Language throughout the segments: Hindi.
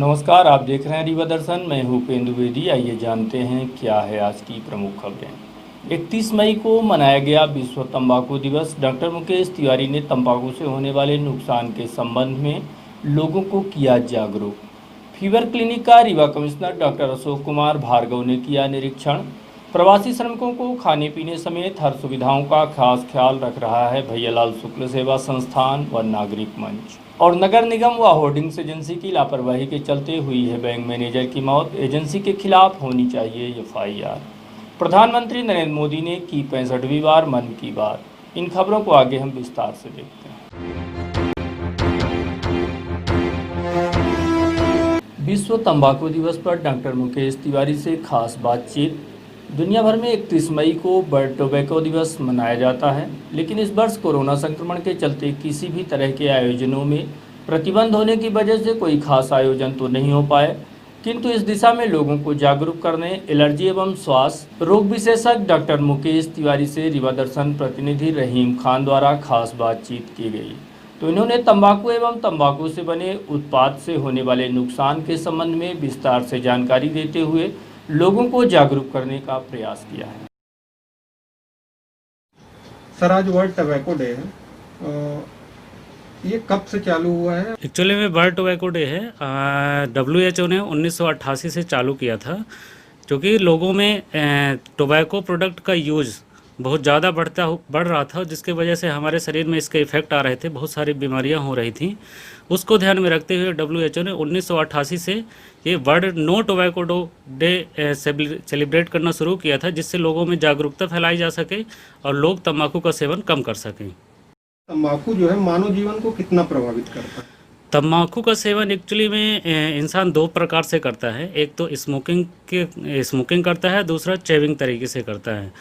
नमस्कार, आप देख रहे हैं रीवा दर्शन। मैं हूं उपेंद्र द्विवेदी। आइए जानते हैं क्या है आज की प्रमुख खबरें। 31 मई को मनाया गया विश्व तंबाकू दिवस। डॉक्टर मुकेश तिवारी ने तंबाकू से होने वाले नुकसान के संबंध में लोगों को किया जागरूक। फीवर क्लिनिक का रीवा कमिश्नर डॉक्टर अशोक कुमार भार्गव ने किया निरीक्षण। प्रवासी श्रमिकों को खाने पीने समेत हर सुविधाओं का खास ख्याल रख रहा है भैयालाल शुक्ल सेवा संस्थान व नागरिक मंच। और नगर निगम व होर्डिंग्स एजेंसी की लापरवाही के चलते हुई है बैंक मैनेजर की मौत। एजेंसी के खिलाफ होनी चाहिए FIR। प्रधानमंत्री नरेंद्र मोदी ने की 65वीं बार मन की बात। इन खबरों को आगे हम विस्तार से देखते हैं। विश्व तंबाकू दिवस पर डॉक्टर मुकेश तिवारी से खास बातचीत। दुनिया भर में 31 मई को वर्ल्ड टोबैको दिवस मनाया जाता है, लेकिन इस वर्ष कोरोना संक्रमण के चलते किसी भी तरह के आयोजनों में प्रतिबंध होने की वजह से कोई खास आयोजन तो नहीं हो पाए। किंतु इस दिशा में लोगों को जागरूक करने एलर्जी एवं श्वास रोग विशेषज्ञ डॉक्टर मुकेश तिवारी से रीवा दर्शन प्रतिनिधि रहीम खान द्वारा खास बातचीत की गई। तो इन्होंने तंबाकू एवं तंबाकू से बने उत्पाद से होने वाले नुकसान के संबंध में विस्तार से जानकारी देते हुए लोगों को जागरूक करने का प्रयास किया है। सर, आज वर्ल्ड टबैको डे है। ये कब से चालू हुआ है? एक्चुअली में वर्ल्ड टोबैको डे है। WHO ने 1988 से चालू किया था, क्योंकि लोगों में टोबैको प्रोडक्ट का यूज़ बहुत ज़्यादा बढ़ रहा था, जिसकी वजह से हमारे शरीर में इसके इफ़ेक्ट आ रहे थे, बहुत सारी बीमारियां हो रही थी। उसको ध्यान में रखते हुए WHO ने 1988 से ये world no tobacco day celebrate करना शुरू किया था, जिससे लोगों में जागरूकता फैलाई जा सके और लोग तंबाकू का सेवन कम कर सकें। तंबाकू जो है मानव जीवन को कितना प्रभावित करता है? तंबाकू का सेवन एक्चुअली में इंसान दो प्रकार से करता है। एक तो स्मोकिंग करता है, दूसरा चेविंग तरीके से करता है।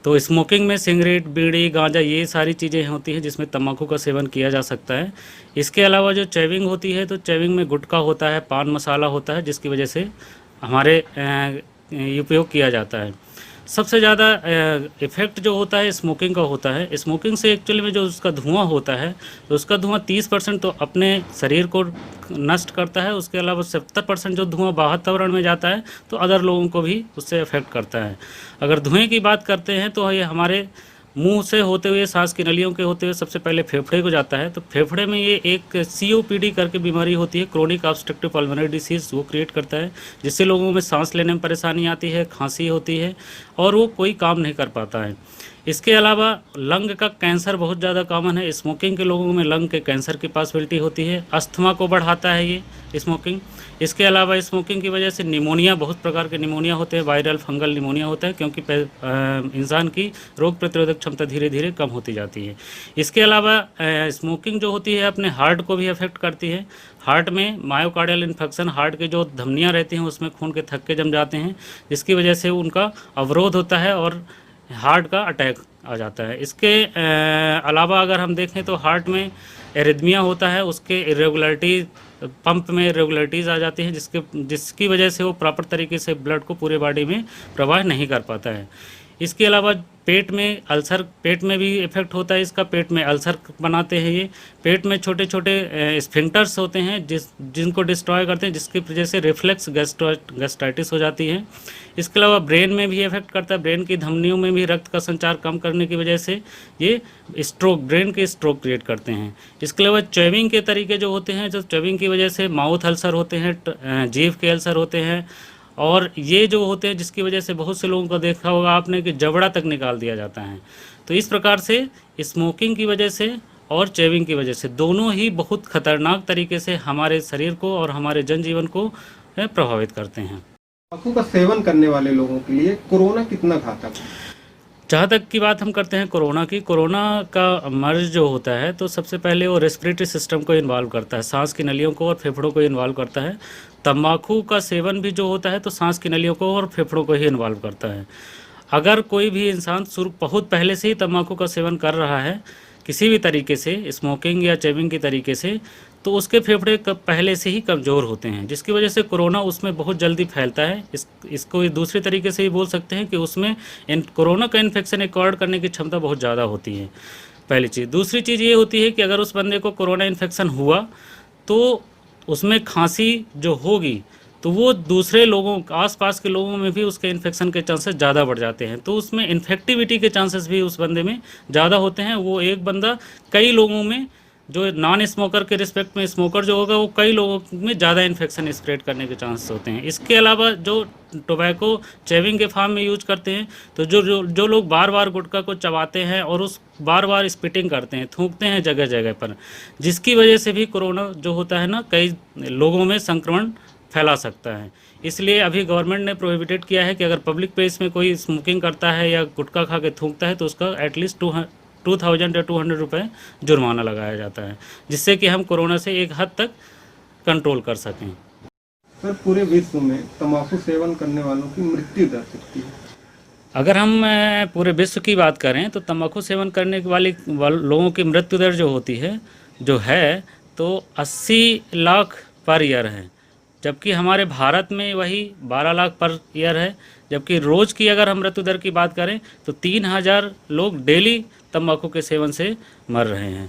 तो स्मोकिंग में सिगरेट, बीड़ी, गांजा, ये सारी चीज़ें होती हैं जिसमें तंबाकू का सेवन किया जा सकता है। इसके अलावा जो चेविंग होती है, तो चेविंग में गुटखा होता है, पान मसाला होता है, जिसकी वजह से हमारे उपयोग किया जाता है। सबसे ज़्यादा इफ़ेक्ट जो होता है स्मोकिंग का होता है। स्मोकिंग से एक्चुअली में जो उसका धुआं होता है, तो उसका धुआं 30% तो अपने शरीर को नष्ट करता है। उसके अलावा 70% जो धुआं वातावरण में जाता है, तो अदर लोगों को भी उससे अफेक्ट करता है। अगर धुएं की बात करते हैं, तो ये हमारे मुंह से होते हुए, सांस की नलियों के होते हुए सबसे पहले फेफड़े को जाता है। तो फेफड़े में ये एक COPD करके बीमारी होती है, क्रोनिक ऑब्स्ट्रक्टिव पल्मोनरी डिसीज़, वो क्रिएट करता है, जिससे लोगों में सांस लेने में परेशानी आती है, खांसी होती है और वो कोई काम नहीं कर पाता है। इसके अलावा लंग का कैंसर बहुत ज़्यादा कॉमन है। स्मोकिंग के लोगों में लंग के कैंसर की पॉसिबिलिटी होती है। अस्थमा को बढ़ाता है ये स्मोकिंग। इसके अलावा स्मोकिंग की वजह से निमोनिया, बहुत प्रकार के निमोनिया होते हैं, वायरल फंगल निमोनिया होता है, क्योंकि इंसान की रोग प्रतिरोधक क्षमता धीरे धीरे कम होती जाती है। इसके अलावा स्मोकिंग जो होती है अपने हार्ट को भी अफेक्ट करती है। हार्ट में मायोकार्डियल इन्फेक्शन, हार्ट के जो धमनियाँ रहती हैं उसमें खून के थक्के जम जाते हैं, जिसकी वजह से उनका अवरोध होता है और हार्ट का अटैक आ जाता है। इसके अलावा अगर हम देखें तो हार्ट में एरिथमिया होता है, उसके इरेगुलरिटी, पंप में इरेगुलरिटीज़ आ जाती हैं, जिसकी वजह से वो प्रॉपर तरीके से ब्लड को पूरे बॉडी में प्रवाह नहीं कर पाता है। इसके अलावा पेट में अल्सर, पेट में भी इफेक्ट होता है इसका। पेट में अल्सर बनाते हैं ये। पेट में छोटे छोटे स्फिंक्टर्स होते हैं जिनको डिस्ट्रॉय करते हैं, जिसकी वजह से रिफ्लेक्स गैस्ट्राइटिस हो जाती है। इसके अलावा ब्रेन में भी इफेक्ट करता है। ब्रेन की धमनियों में भी रक्त का संचार कम करने की वजह से ये ब्रेन के स्ट्रोक क्रिएट करते हैं। इसके अलावा च्युइंग के तरीके जो होते हैं, जो च्युइंग की वजह से माउथ अल्सर होते हैं, जीभ के अल्सर होते हैं, और ये जो होते हैं जिसकी वजह से बहुत से लोगों को देखा होगा आपने कि जबड़ा तक निकाल दिया जाता है। तो इस प्रकार से स्मोकिंग की वजह से और चेविंग की वजह से दोनों ही बहुत खतरनाक तरीके से हमारे शरीर को और हमारे जनजीवन को प्रभावित करते हैं। तंबाकू का सेवन करने वाले लोगों के लिए कोरोना कितना घातक है? जहाँ तक की बात हम करते हैं कोरोना की, कोरोना का मर्ज जो होता है, तो सबसे पहले वो रेस्पिरेटरी सिस्टम को इन्वॉल्व करता है, सांस की नलियों को और फेफड़ों को इन्वॉल्व करता है। तंबाकू का सेवन भी जो होता है, तो सांस की नलियों को और फेफड़ों को ही इन्वॉल्व करता है। अगर कोई भी इंसान बहुत पहले से ही तंबाकू का सेवन कर रहा है किसी भी तरीके से, स्मोकिंग या चेविंग के तरीके से, तो उसके फेफड़े पहले से ही कमज़ोर होते हैं, जिसकी वजह से कोरोना उसमें बहुत जल्दी फैलता है। इसको दूसरे तरीके से ही बोल सकते हैं कि उसमें कोरोना का इन्फेक्शन एक्वायर्ड करने की क्षमता बहुत ज़्यादा होती है, पहली चीज़। दूसरी चीज़ ये होती है कि अगर उस बंदे को कोरोना इन्फेक्शन हुआ, तो उसमें खांसी जो होगी तो वो दूसरे लोगों आसपास के लोगों में भी उसके इन्फेक्शन के चांसेस ज़्यादा बढ़ जाते हैं, तो उसमें इन्फेक्टिविटी के चांसेस भी उस बंदे में ज़्यादा होते हैं। वो एक बंदा कई लोगों में, जो नॉन स्मोकर के रिस्पेक्ट में स्मोकर जो होगा वो कई लोगों में ज़्यादा इन्फेक्शन स्प्रेड करने के चांसेस होते हैं। इसके अलावा जो टोबैको चेविंग के फार्म में यूज करते हैं, तो जो लोग बार बार गुटखा को चबाते हैं और उस बार बार स्पिटिंग करते हैं, थूकते हैं जगह जगह पर, जिसकी वजह से भी कोरोना जो होता है ना, कई लोगों में संक्रमण फैला सकता है। इसलिए अभी गवर्नमेंट ने प्रोहिबिटेड किया है कि अगर पब्लिक प्लेस में कोई स्मोकिंग करता है या गुटखा खा के थूकता है तो उसका एटलीस्ट 2000 या 200 रुपये जुर्माना लगाया जाता है, जिससे कि हम कोरोना से एक हद तक कंट्रोल कर सकें। सर, पूरे विश्व में तंबाकू सेवन करने वालों की मृत्यु दर कितनी है? अगर हम पूरे विश्व की बात करें तो तंबाकू सेवन करने वाले लोगों की मृत्यु दर जो है तो 80 लाख पर ईयर है, जबकि हमारे भारत में वही 12 लाख पर ईयर है। जबकि रोज़ की अगर हम मृत्यु दर की बात करें तो 3000 लोग डेली तंबाकू के सेवन से मर रहे हैं।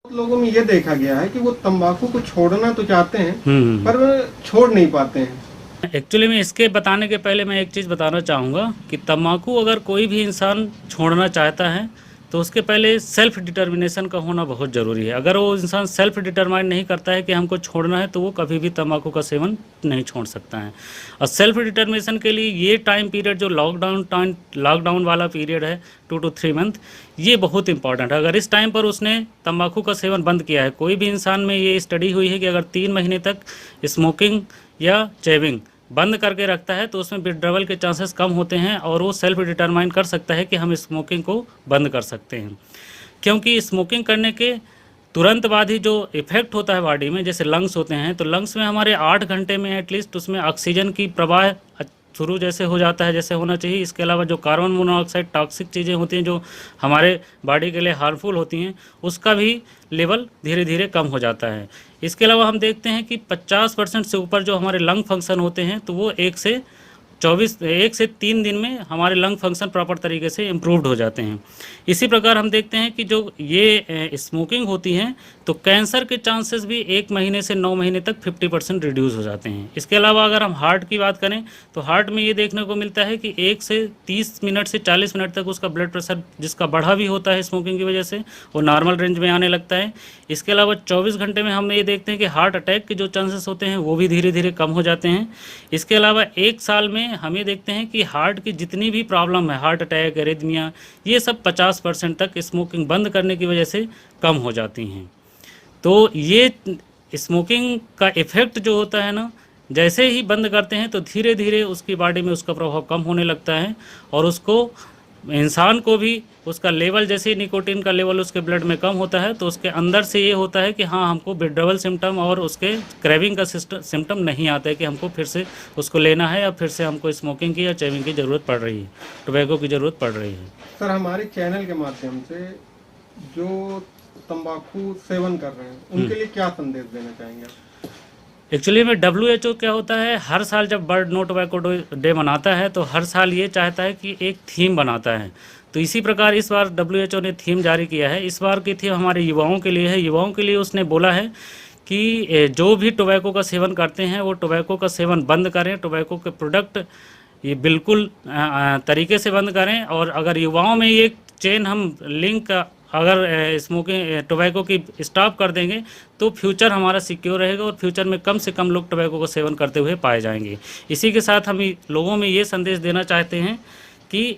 बहुत लोगों में ये देखा गया है कि वो तंबाकू को छोड़ना तो चाहते हैं हम्म। पर वो छोड़ नहीं पाते हैं। एक्चुअली में इसके बताने के पहले मैं एक चीज़ बताना चाहूँगा कि तंबाकू अगर कोई भी इंसान छोड़ना चाहता है तो उसके पहले सेल्फ डिटर्मिनेशन का होना बहुत ज़रूरी है। अगर वो इंसान सेल्फ डिटरमाइन नहीं करता है कि हमको छोड़ना है तो वो कभी भी तंबाकू का सेवन नहीं छोड़ सकता है। और सेल्फ डिटर्मिनेशन के लिए ये टाइम पीरियड जो लॉकडाउन वाला पीरियड है 2 to 3 मंथ, ये बहुत इंपॉर्टेंट है। अगर इस टाइम पर उसने तंबाकू का सेवन बंद किया है, कोई भी इंसान में ये स्टडी हुई है कि अगर 3 महीने तक स्मोकिंग या चेविंग बंद करके रखता है तो उसमें विड्रॉवल के चांसेस कम होते हैं और वो सेल्फ डिटरमाइन कर सकता है कि हम स्मोकिंग को बंद कर सकते हैं। क्योंकि स्मोकिंग करने के तुरंत बाद ही जो इफ़ेक्ट होता है बॉडी में, जैसे लंग्स होते हैं, तो लंग्स में हमारे 8 घंटे में एटलीस्ट उसमें ऑक्सीजन की प्रवाह शुरू जैसे हो जाता है जैसे होना चाहिए। इसके अलावा जो कार्बन मोनोऑक्साइड टॉक्सिक चीज़ें होती हैं जो हमारे बॉडी के लिए हार्मफुल होती हैं, उसका भी लेवल धीरे धीरे कम हो जाता है। इसके अलावा हम देखते हैं कि 50% से ऊपर जो हमारे लंग फंक्शन होते हैं तो वो 1 से 3 दिन में हमारे लंग फंक्शन प्रॉपर तरीके से इम्प्रूव्ड हो जाते हैं। इसी प्रकार हम देखते हैं कि जो ये स्मोकिंग होती है तो कैंसर के चांसेस भी 1 महीने से 9 महीने तक 50% रिड्यूस हो जाते हैं। इसके अलावा अगर हम हार्ट की बात करें तो हार्ट में ये देखने को मिलता है कि 1 से 30 मिनट से 40 मिनट तक उसका ब्लड प्रेशर जिसका बढ़ा भी होता है स्मोकिंग की वजह से, वो नॉर्मल रेंज में आने लगता है। इसके अलावा 24 घंटे में हम ये देखते हैं कि हार्ट अटैक के जो चांसेस होते हैं वो भी धीरे धीरे कम हो जाते हैं। इसके अलावा 1 साल में हम ये देखते हैं कि हार्ट की जितनी भी प्रॉब्लम है, हार्ट अटैक, एरिथमिया, ये सब 50% तक स्मोकिंग बंद करने की वजह से कम हो जाती हैं। तो ये स्मोकिंग का इफ़ेक्ट जो होता है ना, जैसे ही बंद करते हैं तो धीरे धीरे उसकी बॉडी में उसका प्रभाव कम होने लगता है और उसको इंसान को भी उसका लेवल, जैसे ही निकोटीन का लेवल उसके ब्लड में कम होता है तो उसके अंदर से ये होता है कि हाँ, हमको विड्रॉवल सिम्टम और उसके क्रेविंग का सिम्टम नहीं आता है कि हमको फिर से उसको लेना है या फिर से हमको स्मोकिंग की या चेविंग की ज़रूरत पड़ रही है, टोबैको की ज़रूरत पड़ रही है। सर, हमारे चैनल के माध्यम से जो तंबाकू सेवन कर रहे हैं उनके लिए क्या संदेश देना चाहेंगे आप? एक्चुअली में WHO क्या होता है, हर साल जब वर्ल्ड नो टोबैको डे मनाता है तो हर साल ये चाहता है कि एक थीम बनाता है। तो इसी प्रकार इस बार WHO ने थीम जारी किया है। इस बार की थीम हमारे युवाओं के लिए है। युवाओं के लिए उसने बोला है कि जो भी टोबैको का सेवन करते हैं वो टोबैको का सेवन बंद करें, टोबैको के प्रोडक्ट ये बिल्कुल तरीके से बंद करें। और अगर युवाओं में ये चेन हम लिंक अगर स्मोकिंग टोबैको की स्टॉप कर देंगे तो फ्यूचर हमारा सिक्योर रहेगा और फ्यूचर में कम से कम लोग टोबैको का सेवन करते हुए पाए जाएंगे। इसी के साथ हम लोगों में ये संदेश देना चाहते हैं कि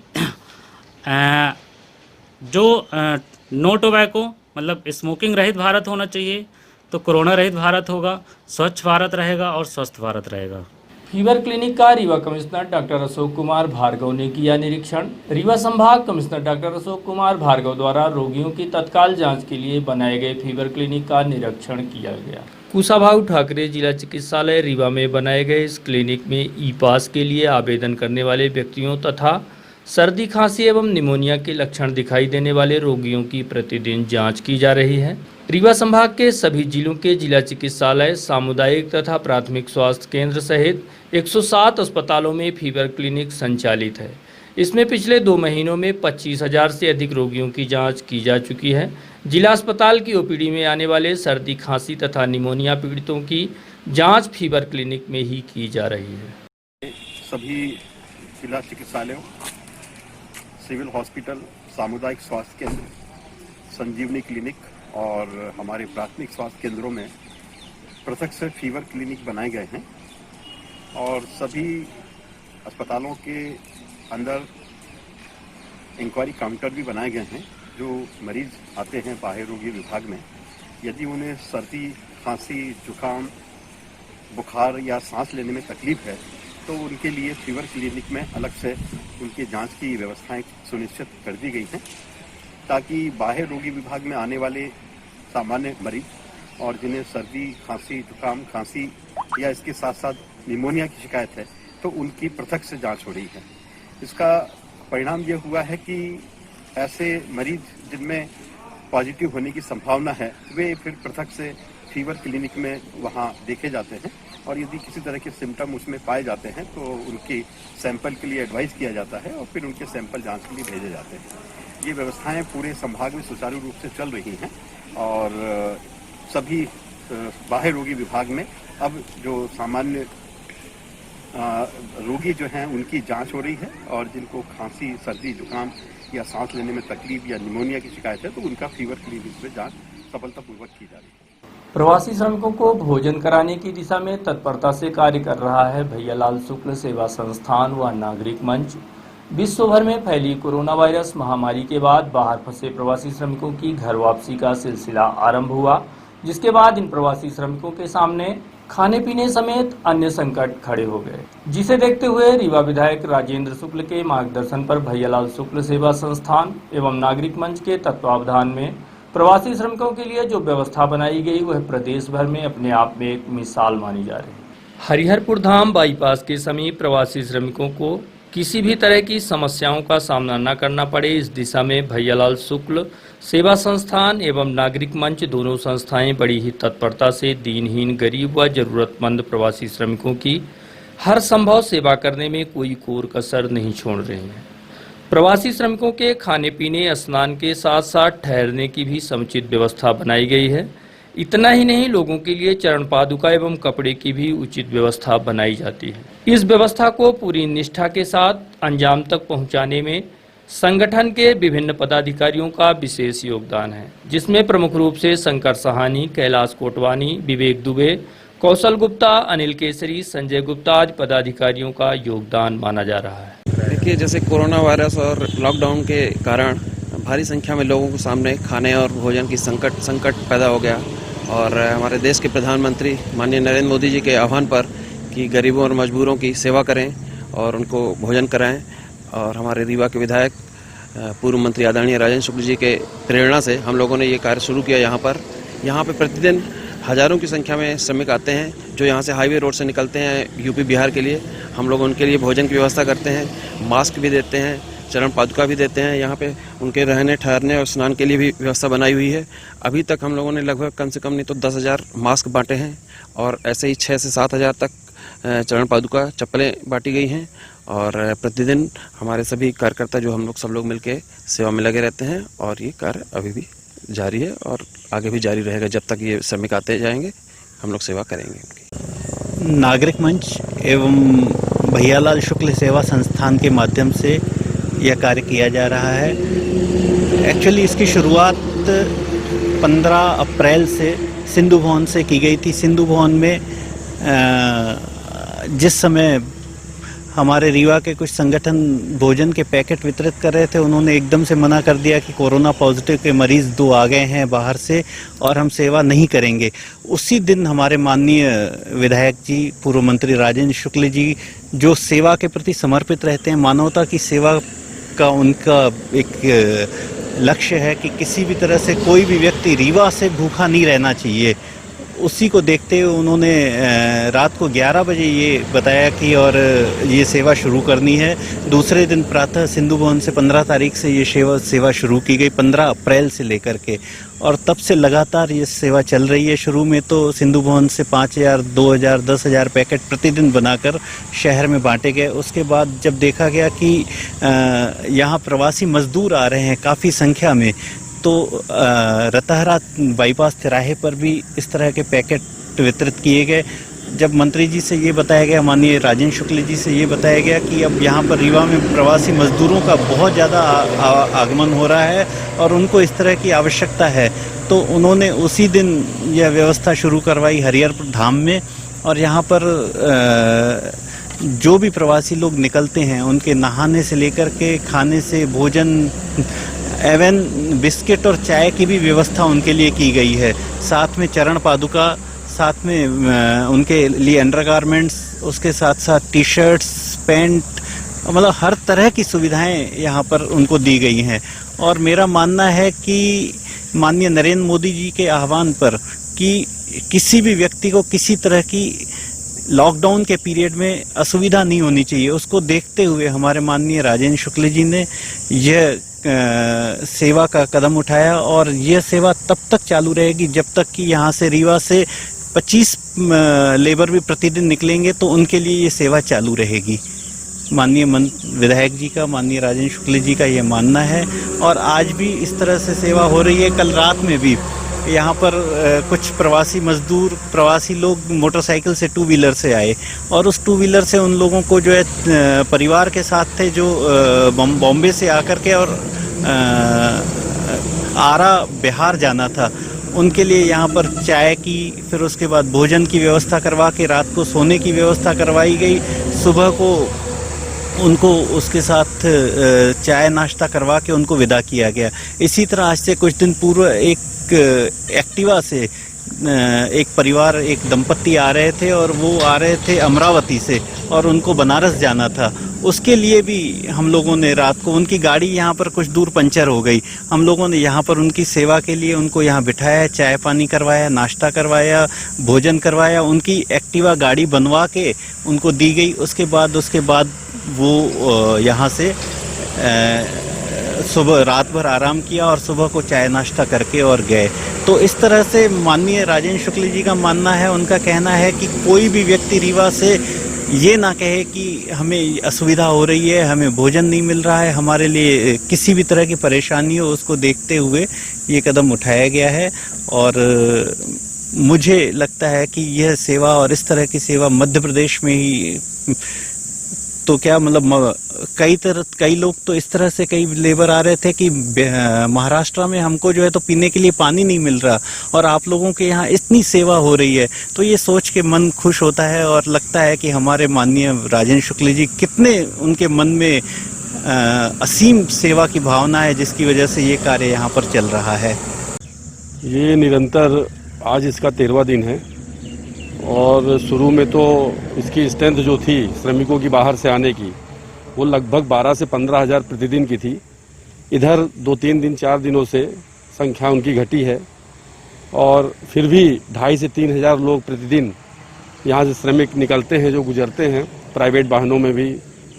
जो नो टोबैको मतलब स्मोकिंग रहित भारत होना चाहिए, तो कोरोना रहित भारत होगा, स्वच्छ भारत रहेगा और स्वस्थ भारत रहेगा। फीवर क्लिनिक का रीवा कमिश्नर डॉक्टर अशोक कुमार भार्गव ने किया निरीक्षण। रीवा संभाग कमिश्नर डॉक्टर अशोक कुमार भार्गव द्वारा रोगियों की तत्काल जांच के लिए बनाए गए फीवर क्लिनिक का निरीक्षण किया गया। कुशाभाऊ ठाकरे जिला चिकित्सालय रीवा में बनाए गए इस क्लिनिक में ई पास के लिए आवेदन करने वाले व्यक्तियों तथा सर्दी, खांसी एवं निमोनिया के लक्षण दिखाई देने वाले रोगियों की प्रतिदिन जांच की जा रही है। रीवा संभाग के सभी जिलों के जिला चिकित्सालय, सामुदायिक तथा प्राथमिक स्वास्थ्य केंद्र सहित 107 अस्पतालों में फीवर क्लिनिक संचालित है। इसमें पिछले 2 महीनों में 25,000 से अधिक रोगियों की जांच की जा चुकी है। जिला अस्पताल की ओपीडी में आने वाले सर्दी, खांसी तथा निमोनिया पीड़ितों की जांच फीवर क्लिनिक में ही की जा रही है। सभी जिला चिकित्सालयों, सिविल हॉस्पिटल, सामुदायिक स्वास्थ्य केंद्र, संजीवनी क्लिनिक और हमारे प्राथमिक स्वास्थ्य केंद्रों में पृथक से फीवर क्लिनिक बनाए गए हैं और सभी अस्पतालों के अंदर इंक्वायरी काउंटर भी बनाए गए हैं। जो मरीज आते हैं बाह्य रोगी विभाग में, यदि उन्हें सर्दी, खांसी, जुकाम, बुखार या सांस लेने में तकलीफ है तो उनके लिए फीवर क्लिनिक में अलग से उनकी जांच की व्यवस्थाएं सुनिश्चित कर दी गई हैं, ताकि बाह्य रोगी विभाग में आने वाले सामान्य मरीज और जिन्हें सर्दी, खांसी, जुकाम, खांसी या इसके साथ साथ निमोनिया की शिकायत है तो उनकी पृथक से जांच हो रही है। इसका परिणाम ये हुआ है कि ऐसे मरीज जिनमें पॉजिटिव होने की संभावना है वे फिर पृथक से फीवर क्लिनिक में वहाँ देखे जाते हैं और यदि किसी तरह के सिम्टम उसमें पाए जाते हैं तो उनकी सैंपल के लिए एडवाइस किया जाता है और फिर उनके सैंपल जांच के लिए भेजे जाते हैं। ये व्यवस्थाएं पूरे संभाग में सुचारू रूप से चल रही हैं और सभी बाह्य रोगी विभाग में अब जो सामान्य रोगी जो हैं उनकी जांच हो रही है और जिनको खांसी, सर्दी, जुकाम या सांस लेने में तकलीफ या निमोनिया की शिकायत है तो उनका फीवर क्लिनिक में जांच सफलतापूर्वक की जा रही है। प्रवासी श्रमिकों को भोजन कराने की दिशा में तत्परता से कार्य कर रहा है भैयालाल शुक्ल सेवा संस्थान व नागरिक मंच। विश्व भर में फैली कोरोना वायरस महामारी के बाद बाहर फंसे प्रवासी श्रमिकों की घर वापसी का सिलसिला आरंभ हुआ, जिसके बाद इन प्रवासी श्रमिकों के सामने खाने पीने समेत अन्य संकट खड़े हो गए, जिसे देखते हुए रीवा विधायक राजेंद्र शुक्ल के मार्गदर्शन पर भैयालाल शुक्ल सेवा संस्थान एवं नागरिक मंच के तत्वावधान में प्रवासी श्रमिकों के लिए जो व्यवस्था बनाई गई वह प्रदेश भर में अपने आप में एक मिसाल मानी जा रही है। हरिहरपुर धाम बाईपास के समीप प्रवासी श्रमिकों को किसी भी तरह की समस्याओं का सामना न करना पड़े, इस दिशा में भैयालाल शुक्ल सेवा संस्थान एवं नागरिक मंच दोनों संस्थाएं बड़ी ही तत्परता से दीनहीन, गरीब व जरूरतमंद प्रवासी श्रमिकों की हर संभव सेवा करने में कोई कोर कसर नहीं छोड़ रहे हैं। प्रवासी श्रमिकों के खाने पीने, स्नान के साथ साथ ठहरने की भी समुचित व्यवस्था बनाई गई है। इतना ही नहीं, लोगों के लिए चरण पादुका एवं कपड़े की भी उचित व्यवस्था बनाई जाती है। इस व्यवस्था को पूरी निष्ठा के साथ अंजाम तक पहुंचाने में संगठन के विभिन्न पदाधिकारियों का विशेष योगदान है, जिसमें प्रमुख रूप से शंकर सहानी, कैलाश कोटवानी, विवेक दुबे, कौशल गुप्ता, अनिल केसरी, संजय गुप्ता आदि पदाधिकारियों का योगदान माना जा रहा है। देखिए, जैसे कोरोना वायरस और लॉकडाउन के कारण भारी संख्या में लोगों के सामने खाने और भोजन की संकट पैदा हो गया और हमारे देश के प्रधानमंत्री माननीय नरेंद्र मोदी जी के आह्वान पर कि गरीबों और मजबूरों की सेवा करें और उनको भोजन कराएं, और हमारे रीवा के विधायक पूर्व मंत्री आदरणीय राजेंद्र शुक्ल जी के प्रेरणा से हम लोगों ने ये कार्य शुरू किया। यहाँ पे प्रतिदिन हज़ारों की संख्या में श्रमिक आते हैं जो यहाँ से हाईवे रोड से निकलते हैं यूपी बिहार के लिए। हम लोग उनके लिए भोजन की व्यवस्था करते हैं, मास्क भी देते हैं, चरण पादुका भी देते हैं। यहाँ पे उनके रहने, ठहरने और स्नान के लिए भी व्यवस्था बनाई हुई है। अभी तक हम लोगों ने लगभग कम से कम नहीं तो 10,000 मास्क बांटे हैं और ऐसे ही 6 से 7,000 तक चरण पादुका, चप्पलें बांटी गई हैं। और प्रतिदिन हमारे सभी कार्यकर्ता जो हम लोग सब लोग मिलके सेवा में लगे रहते हैं और ये कार्य अभी भी जारी है और आगे भी जारी रहेगा। जब तक ये श्रमिक आते जाएंगे हम लोग सेवा करेंगे उनकी। नागरिक मंच एवं भैयालाल शुक्ल सेवा संस्थान के माध्यम से यह कार्य किया जा रहा है। एक्चुअली इसकी शुरुआत 15 अप्रैल से सिंधु भवन से की गई थी। सिंधु भवन में जिस समय हमारे रीवा के कुछ संगठन भोजन के पैकेट वितरित कर रहे थे, उन्होंने एकदम से मना कर दिया कि कोरोना पॉजिटिव के मरीज़ 2 आ गए हैं बाहर से और हम सेवा नहीं करेंगे। उसी दिन हमारे माननीय विधायक जी, पूर्व मंत्री राजेंद्र शुक्ल जी, जो सेवा के प्रति समर्पित रहते हैं, मानवता की सेवा का उनका एक लक्ष्य है कि किसी भी तरह से कोई भी व्यक्ति रीवा से भूखा नहीं रहना चाहिए। उसी को देखते हुए उन्होंने रात को 11 बजे ये बताया कि और ये सेवा शुरू करनी है। दूसरे दिन प्रातः सिंधु भवन से 15 तारीख से ये सेवा शुरू की गई, 15 अप्रैल से लेकर के, और तब से लगातार ये सेवा चल रही है। शुरू में तो सिंधु भवन से 5,000, 2,000, 10,000 पैकेट प्रतिदिन बनाकर शहर में बांटे गए। उसके बाद जब देखा गया कि यहाँ प्रवासी मजदूर आ रहे हैं काफ़ी संख्या में, तो रतहरा बाईपास तिराहे पर भी इस तरह के पैकेट वितरित किए गए। जब मंत्री जी से ये बताया गया, माननीय राजेंद्र शुक्ल जी से ये बताया गया कि अब यहाँ पर रीवा में प्रवासी मजदूरों का बहुत ज़्यादा आगमन हो रहा है और उनको इस तरह की आवश्यकता है, तो उन्होंने उसी दिन यह व्यवस्था शुरू करवाई हरिहरपुर धाम में। और यहाँ पर जो भी प्रवासी लोग निकलते हैं उनके नहाने से लेकर के खाने से भोजन, एवं बिस्किट और चाय की भी व्यवस्था उनके लिए की गई है। साथ में चरण पादुका, साथ में उनके लिए अंडरगारमेंट्स, उसके साथ साथ टी शर्ट्स, पैंट, मतलब हर तरह की सुविधाएं यहाँ पर उनको दी गई हैं। और मेरा मानना है कि माननीय नरेंद्र मोदी जी के आह्वान पर कि किसी भी व्यक्ति को किसी तरह की लॉकडाउन के पीरियड में असुविधा नहीं होनी चाहिए, उसको देखते हुए हमारे माननीय राजेंद्र शुक्ल जी ने यह सेवा का कदम उठाया। और यह सेवा तब तक चालू रहेगी जब तक कि यहाँ से रीवा से 25 लेबर भी प्रतिदिन निकलेंगे तो उनके लिए ये सेवा चालू रहेगी। माननीय विधायक जी का, माननीय राजेंद्र शुक्ल जी का ये मानना है और आज भी इस तरह से सेवा हो रही है। कल रात में भी यहाँ पर कुछ प्रवासी लोग मोटरसाइकिल से 2 व्हीलर से आए और उस 2 व्हीलर से उन लोगों को जो है परिवार के साथ थे जो बॉम्बे से आकर के और आरा बिहार जाना था, उनके लिए यहाँ पर चाय की, फिर उसके बाद भोजन की व्यवस्था करवा के रात को सोने की व्यवस्था करवाई गई। सुबह को उनको उसके साथ चाय नाश्ता करवा के उनको विदा किया गया। इसी तरह आज से कुछ दिन पूर्व एक एक्टिवा से एक परिवार, एक दंपत्ति आ रहे थे और वो आ रहे थे अमरावती से और उनको बनारस जाना था। उसके लिए भी हम लोगों ने रात को, उनकी गाड़ी यहाँ पर कुछ दूर पंचर हो गई, हम लोगों ने यहाँ पर उनकी सेवा के लिए उनको यहाँ बिठाया, चाय पानी करवाया, नाश्ता करवाया, भोजन करवाया, उनकी एक्टिवा गाड़ी बनवा के उनको दी गई। उसके बाद वो यहाँ से सुबह रात भर आराम किया और सुबह को चाय नाश्ता करके और गए। तो इस तरह से माननीय राजेंद्र शुक्ल जी का मानना है, उनका कहना है कि कोई भी व्यक्ति रीवा से ये ना कहे कि हमें असुविधा हो रही है, हमें भोजन नहीं मिल रहा है, हमारे लिए किसी भी तरह की परेशानी हो, उसको देखते हुए ये कदम उठाया गया है। और मुझे लगता है कि यह सेवा और इस तरह की सेवा मध्य प्रदेश में ही, तो क्या मतलब कई लोग तो इस तरह से, कई लेबर आ रहे थे कि महाराष्ट्र में हमको जो है तो पीने के लिए पानी नहीं मिल रहा और आप लोगों के यहाँ इतनी सेवा हो रही है, तो ये सोच के मन खुश होता है और लगता है कि हमारे माननीय राजेंद्र शुक्ल जी कितने उनके मन में असीम सेवा की भावना है जिसकी वजह से ये कार्य यहाँ पर चल रहा है। ये निरंतर आज इसका 13वां दिन है और शुरू में तो इसकी स्ट्रेंथ जो थी श्रमिकों की बाहर से आने की, वो लगभग 12 से 15 हज़ार प्रतिदिन की थी। इधर 2-3 दिन 4 दिनों से संख्या उनकी घटी है और फिर भी 2,500 से 3 हज़ार लोग प्रतिदिन यहाँ से श्रमिक निकलते हैं, जो गुजरते हैं प्राइवेट वाहनों में भी,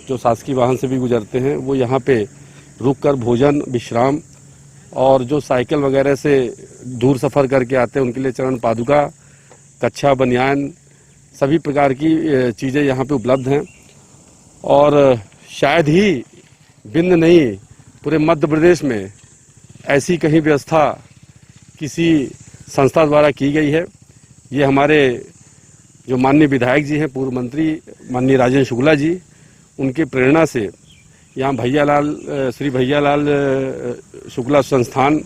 जो शासकीय वाहन से भी गुजरते हैं, वो यहाँ पे रुककर भोजन, विश्राम, और जो साइकिल वगैरह से दूर सफ़र करके आते हैं उनके लिए चरण पादुका, कच्छा, बनियान, सभी प्रकार की चीज़ें यहाँ पे उपलब्ध हैं। और शायद ही बिंद नहीं पूरे मध्य प्रदेश में ऐसी कहीं व्यवस्था किसी संस्था द्वारा की गई है। ये हमारे जो माननीय विधायक जी हैं, पूर्व मंत्री माननीय राजेंद्र शुक्ला जी, उनके प्रेरणा से यहाँ श्री भैयालाल शुक्ला संस्थान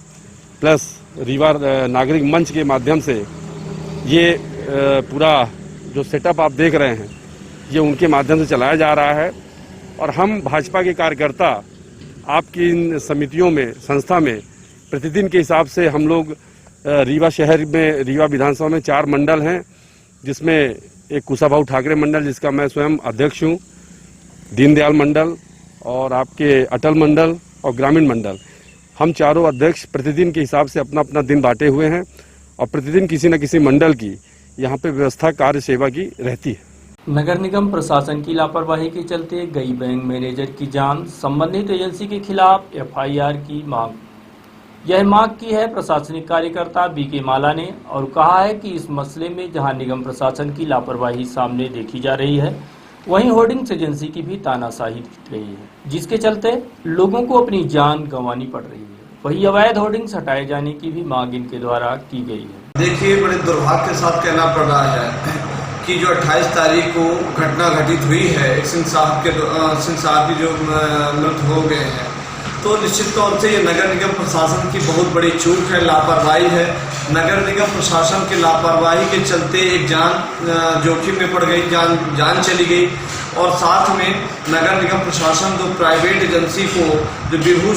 प्लस रीवा नागरिक मंच के माध्यम से ये पूरा जो सेटअप आप देख रहे हैं, ये उनके माध्यम से चलाया जा रहा है। और हम भाजपा के कार्यकर्ता आपकी इन समितियों में, संस्था में प्रतिदिन के हिसाब से हम लोग रीवा शहर में, रीवा विधानसभा में 4 मंडल हैं, जिसमें एक कुशाभाऊ ठाकरे मंडल जिसका मैं स्वयं अध्यक्ष हूँ, दीनदयाल मंडल और आपके अटल मंडल और ग्रामीण मंडल, हम चारों अध्यक्ष प्रतिदिन के हिसाब से अपना अपना दिन बांटे हुए हैं और प्रतिदिन किसी न किसी मंडल की यहाँ पे व्यवस्था कार्य सेवा की रहती है। नगर निगम प्रशासन की लापरवाही के चलते गई बैंक मैनेजर की जान, संबंधित एजेंसी के खिलाफ एफआईआर की मांग। यह मांग की है प्रशासनिक कार्यकर्ता बीके माला ने और कहा है कि इस मसले में जहां निगम प्रशासन की लापरवाही सामने देखी जा रही है, वहीं होर्डिंग्स एजेंसी की भी तानाशाही दिख रही है, जिसके चलते लोगों को अपनी जान गंवानी पड़ रही है। वही अवैध होर्डिंग्स हटाए जाने की भी मांग इनके द्वारा की गई है। देखिए, बड़े दुर्भाग्य के साथ कहना पड़ रहा है कि जो 28 तारीख को घटना घटित हुई है, एक सिंह साहब की जो मृत हो गए हैं, तो निश्चित तौर से ये नगर निगम प्रशासन की बहुत बड़ी चूक है, लापरवाही है। नगर निगम प्रशासन की लापरवाही के चलते एक जान जोखिम में पड़ गई, जान चली गई। और साथ में नगर निगम प्रशासन जो प्राइवेट एजेंसी को, जो बिहू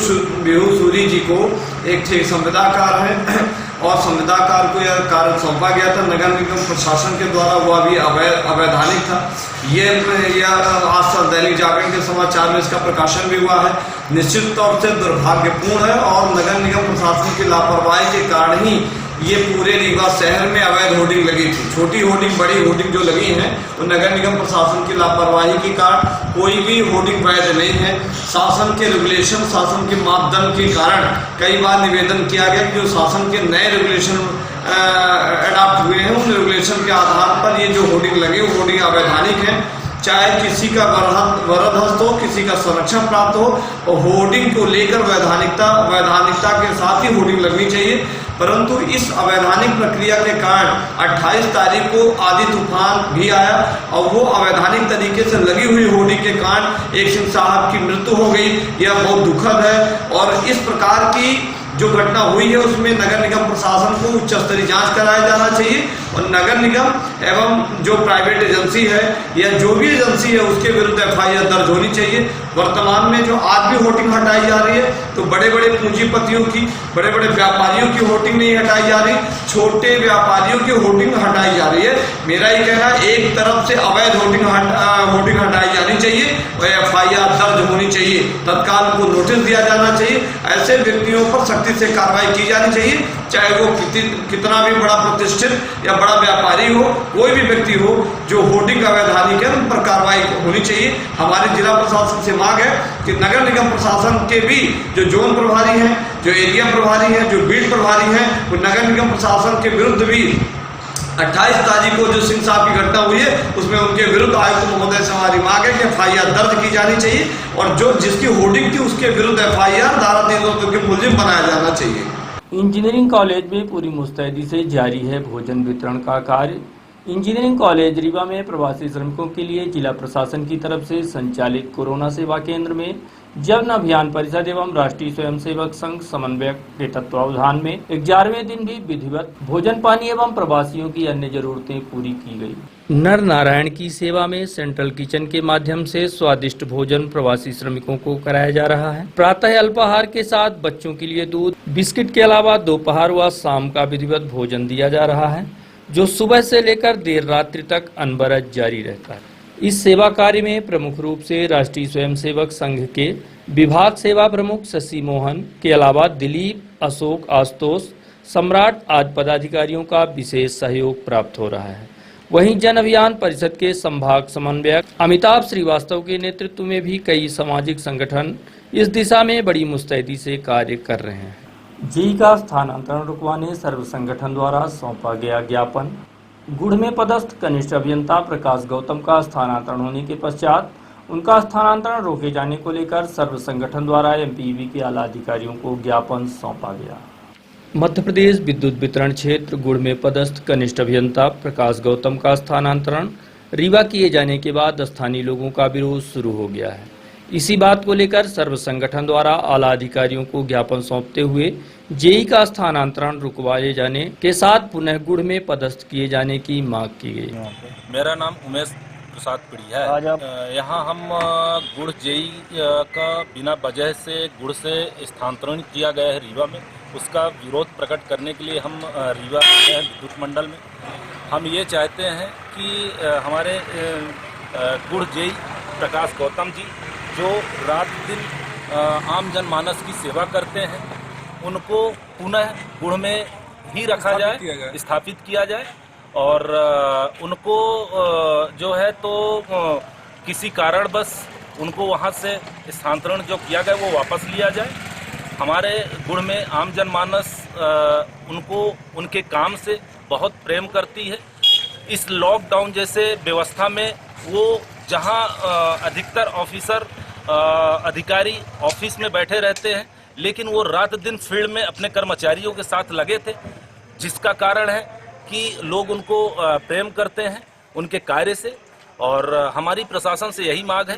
सूरी जी को एक संविदाकार है और संविदाकार को यह कार्य सौंपा गया था नगर निगम प्रशासन के द्वारा, वह भी अवैधानिक था। यह आज दैनिक जागरण के समाचार में इसका प्रकाशन भी हुआ है। निश्चित तौर से दुर्भाग्यपूर्ण है और नगर निगम प्रशासन की लापरवाही के कारण ही ये पूरे रीवा शहर में अवैध होर्डिंग लगी थी। छोटी होर्डिंग, बड़ी होर्डिंग जो लगी हैं वो नगर निगम प्रशासन की लापरवाही के कारण कोई भी होर्डिंग वैध नहीं है। शासन के रेगुलेशन, शासन के मापदंड के कारण कई बार निवेदन किया गया कि जो शासन के नए रेगुलेशन अडॉप्ट हुए हैं, उन रेगुलेशन के आधार पर ये जो होर्डिंग लगे वो होर्डिंग अवैधानिक है। चाहे किसी का वरद हस्त हो, किसी का संरक्षण प्राप्त हो, और होर्डिंग को लेकर वैधानिकता के साथ ही होर्डिंग लगनी चाहिए। परंतु इस अवैधानिक प्रक्रिया के कारण 28 तारीख को आंधी तूफान भी आया और वो अवैधानिक तरीके से लगी हुई होर्डिंग के कारण एक सिंह साहब की मृत्यु हो गई। यह बहुत दुखद है और इस प्रकार की जो घटना हुई है उसमें नगर निगम प्रशासन को उच्च स्तरीय जांच कराया जाना चाहिए और नगर निगम एवं जो प्राइवेट एजेंसी है या जो भी एजेंसी है उसके विरुद्ध FIR दर्ज होनी चाहिए। वर्तमान में जो आज भी होर्डिंग हटाई जा रही है तो बड़े बड़े पूंजीपतियों की, बड़े बड़े व्यापारियों की होर्डिंग नहीं हटाई जा रही, छोटे व्यापारियों की होर्डिंग हटाई जा रही है। मेरा ये कहना है एक तरफ से अवैध होर्डिंग हटाई जानी चाहिए और FIR दर्ज होनी चाहिए, तत्काल उनको नोटिस दिया जाना चाहिए। ऐसे व्यक्तियों पर सख्ती से कार्रवाई की जानी चाहिए, चाहे वो कितना भी बड़ा प्रतिष्ठित या बड़ा व्यापारी हो, कोई भी व्यक्ति हो जो होर्डिंग अवैधानिक है उन पर कार्रवाई होनी चाहिए। हमारे जिला प्रशासन से मांग है कि नगर निगम प्रशासन के भी जो जोन प्रभारी हैं, जो एरिया प्रभारी हैं, जो बीट प्रभारी हैं, वो नगर निगम प्रशासन के विरुद्ध भी 28 तारीख को जो सिंह साहब की घटना हुई है उसमें उनके विरुद्ध आयुक्त महोदय से हमारी मांग है कि FIR दर्ज की जानी चाहिए और जो जिसकी होर्डिंग थी उसके विरुद्ध FIR धारा 302 के मुलजिम बनाया जाना चाहिए। इंजीनियरिंग कॉलेज में पूरी मुस्तैदी से जारी है भोजन वितरण का कार्य। इंजीनियरिंग कॉलेज रीवा में प्रवासी श्रमिकों के लिए जिला प्रशासन की तरफ से संचालित कोरोना सेवा केंद्र में जन अभियान परिषद एवं राष्ट्रीय स्वयंसेवक संघ समन्वयक के तत्वावधान में 11वें दिन भी विधिवत भोजन पानी एवं प्रवासियों की अन्य जरूरतें पूरी की गई। नर नारायण की सेवा में सेंट्रल किचन के माध्यम से स्वादिष्ट भोजन प्रवासी श्रमिकों को कराया जा रहा है। प्रातः अल्पाहार के साथ बच्चों के लिए दूध, बिस्किट के अलावा दोपहर व शाम का विधिवत भोजन दिया जा रहा है, जो सुबह से लेकर देर रात्रि तक अनवरत जारी रहता है। इस सेवा कार्य में प्रमुख रूप से राष्ट्रीय स्वयंसेवक संघ के विभाग सेवा प्रमुख शशि मोहन के अलावा दिलीप, अशोक, आशुतोष, सम्राट आदि पदाधिकारियों का विशेष सहयोग प्राप्त हो रहा है। वहीं जन अभियान परिषद के संभाग समन्वयक अमिताभ श्रीवास्तव के नेतृत्व में भी कई सामाजिक संगठन इस दिशा में बड़ी मुस्तैदी से कार्य कर रहे हैं। जेई का स्थानांतरण रुकवाने सर्व संगठन द्वारा सौंपा गया ज्ञापन। गुड़ में पदस्थ कनिष्ठ अभियंता प्रकाश गौतम का स्थानांतरण होने के पश्चात उनका स्थानांतरण रोके जाने को लेकर सर्व संगठन द्वारा MPEB के आला अधिकारियों को ज्ञापन सौंपा गया। मध्य प्रदेश विद्युत वितरण क्षेत्र गुड़ में पदस्थ कनिष्ठ अभियंता प्रकाश गौतम का स्थानांतरण रीवा किए जाने के बाद स्थानीय लोगों का विरोध शुरू हो गया है। इसी बात को लेकर सर्व संगठन द्वारा आला अधिकारियों को ज्ञापन सौंपते हुए जेई का स्थानांतरण रुकवाए जाने के साथ पुनः गुड़ में पदस्थ किए जाने की मांग की गई। मेरा नाम उमेश प्रसाद पिड़ी है। यहाँ हम गुड़ जेई का बिना वजह से गुड़ से स्थानांतरण किया गया है रीवा में, उसका विरोध प्रकट करने के लिए हम रीवा विद्युत मंडल में हम ये चाहते हैं कि हमारे गुड़ जेई प्रकाश गौतम जी जो रात दिन आम जनमानस की सेवा करते हैं उनको पुनः गुड़ में ही रखा जाए, स्थापित किया जाए और उनको जो है तो किसी कारणवश उनको वहाँ से स्थानांतरण जो किया गया वो वापस लिया जाए। हमारे गुड़ में आम जनमानस उनको उनके काम से बहुत प्रेम करती है। इस लॉकडाउन जैसे व्यवस्था में वो जहाँ अधिकतर ऑफिसर अधिकारी ऑफिस में बैठे रहते हैं, लेकिन वो रात दिन फील्ड में अपने कर्मचारियों के साथ लगे थे, जिसका कारण है कि लोग उनको प्रेम करते हैं उनके कार्य से। और हमारी प्रशासन से यही मांग है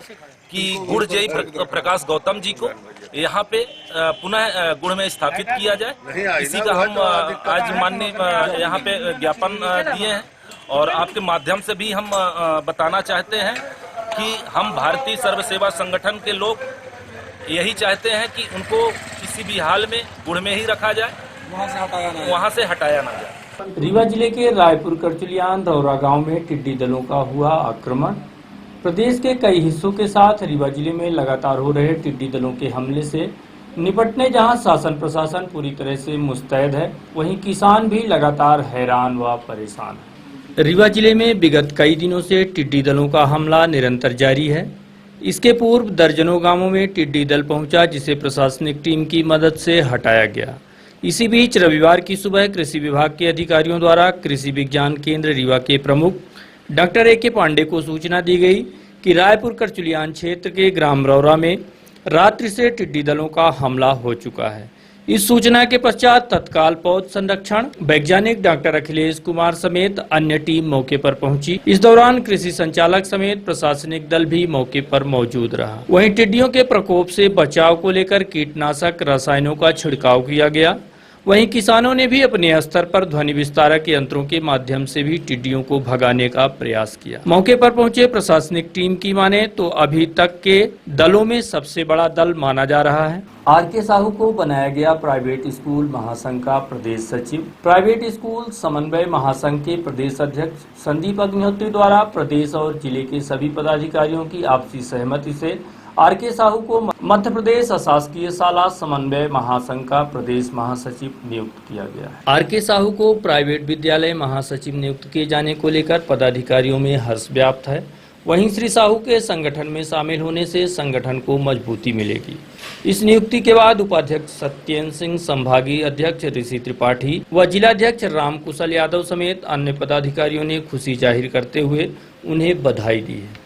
कि गुड़ जेई प्रकाश गौतम जी को यहाँ पे पुनः गुड़ में स्थापित किया जाए। इसी का हम आज माननीय यहाँ पे ज्ञापन दिए हैं और आपके माध्यम से भी हम बताना चाहते हैं कि हम भारतीय सर्व सेवा संगठन के लोग यही चाहते हैं कि उनको किसी भी हाल में गुड़ में ही रखा जाए, वहाँ से हटाया ना जाए। रीवा जिले के रायपुर करचुलियान रौरा गांव में टिड्डी दलों का हुआ आक्रमण। प्रदेश के कई हिस्सों के साथ रीवा जिले में लगातार हो रहे टिड्डी दलों के हमले से निपटने जहां शासन प्रशासन पूरी तरह से मुस्तैद है, वहीं किसान भी लगातार हैरान व परेशान है। रीवा जिले में विगत कई दिनों से टिड्डी दलों का हमला निरंतर जारी है। इसके पूर्व दर्जनों गांवों में टिड्डी दल पहुंचा, जिसे प्रशासनिक टीम की मदद से हटाया गया। इसी बीच रविवार की सुबह कृषि विभाग के अधिकारियों द्वारा कृषि विज्ञान केंद्र रीवा के प्रमुख डॉक्टर ए.के. पांडे को सूचना दी गई कि रायपुर करचुलियान क्षेत्र के ग्राम रौरा में रात्रि से टिड्डी दलों का हमला हो चुका है। इस सूचना के पश्चात तत्काल पौध संरक्षण वैज्ञानिक डॉक्टर अखिलेश कुमार समेत अन्य टीम मौके पर पहुंची। इस दौरान कृषि संचालक समेत प्रशासनिक दल भी मौके पर मौजूद रहा। वहीं टिड्डियों के प्रकोप से बचाव को लेकर कीटनाशक रसायनों का छिड़काव किया गया। वहीं किसानों ने भी अपने स्तर पर ध्वनि विस्तारक यंत्रों के माध्यम से भी टिड्डियों को भगाने का प्रयास किया। मौके पर पहुंचे प्रशासनिक टीम की माने तो अभी तक के दलों में सबसे बड़ा दल माना जा रहा है। आर.के. साहू को बनाया गया प्राइवेट स्कूल महासंघ का प्रदेश सचिव। प्राइवेट स्कूल समन्वय महासंघ के प्रदेश अध्यक्ष संदीप अग्निहोत्री द्वारा प्रदेश और जिले के सभी पदाधिकारियों की आपसी सहमति से आर.के. साहू को मध्य प्रदेश अशासकीय शाला समन्वय महासंघ का प्रदेश महासचिव नियुक्त किया गया है। आर.के. साहू को प्राइवेट विद्यालय महासचिव नियुक्त किए जाने को लेकर पदाधिकारियों में हर्ष व्याप्त है। वहीं श्री साहू के संगठन में शामिल होने से संगठन को मजबूती मिलेगी। इस नियुक्ति के बाद उपाध्यक्ष सत्येंद्र सिंह, संभागीय अध्यक्ष ऋषि त्रिपाठी व जिलाध्यक्ष राम कुशल यादव समेत अन्य पदाधिकारियों ने खुशी जाहिर करते हुए उन्हें बधाई दी है।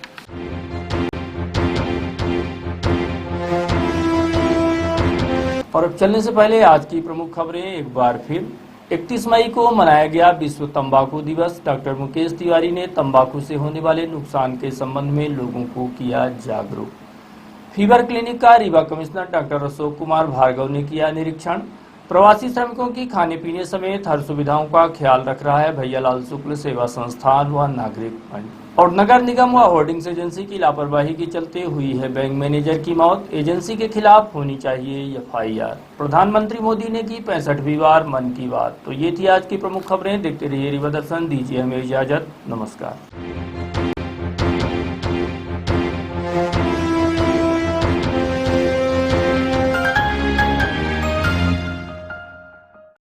और अब चलने से पहले आज की प्रमुख खबरें एक बार फिर। 31 मई को मनाया गया विश्व तंबाकू दिवस। डॉक्टर मुकेश तिवारी ने तंबाकू से होने वाले नुकसान के संबंध में लोगों को किया जागरूक। फीवर क्लिनिक का रीवा कमिश्नर डॉक्टर अशोक कुमार भार्गव ने किया निरीक्षण। प्रवासी श्रमिकों की खाने पीने समेत हर सुविधाओं का ख्याल रख रहा है भैयालाल शुक्ल सेवा संस्थान व नागरिक मंच। और नगर निगम व होर्डिंग्स एजेंसी की लापरवाही के चलते हुई है बैंक मैनेजर की मौत। एजेंसी के खिलाफ होनी चाहिए एफआईआर। प्रधानमंत्री मोदी ने की 65वीं बार मन की बात। तो ये थी आज की प्रमुख खबरें। देखते रहिए रीवा दर्शन। दीजिए हमें इजाजत। नमस्कार।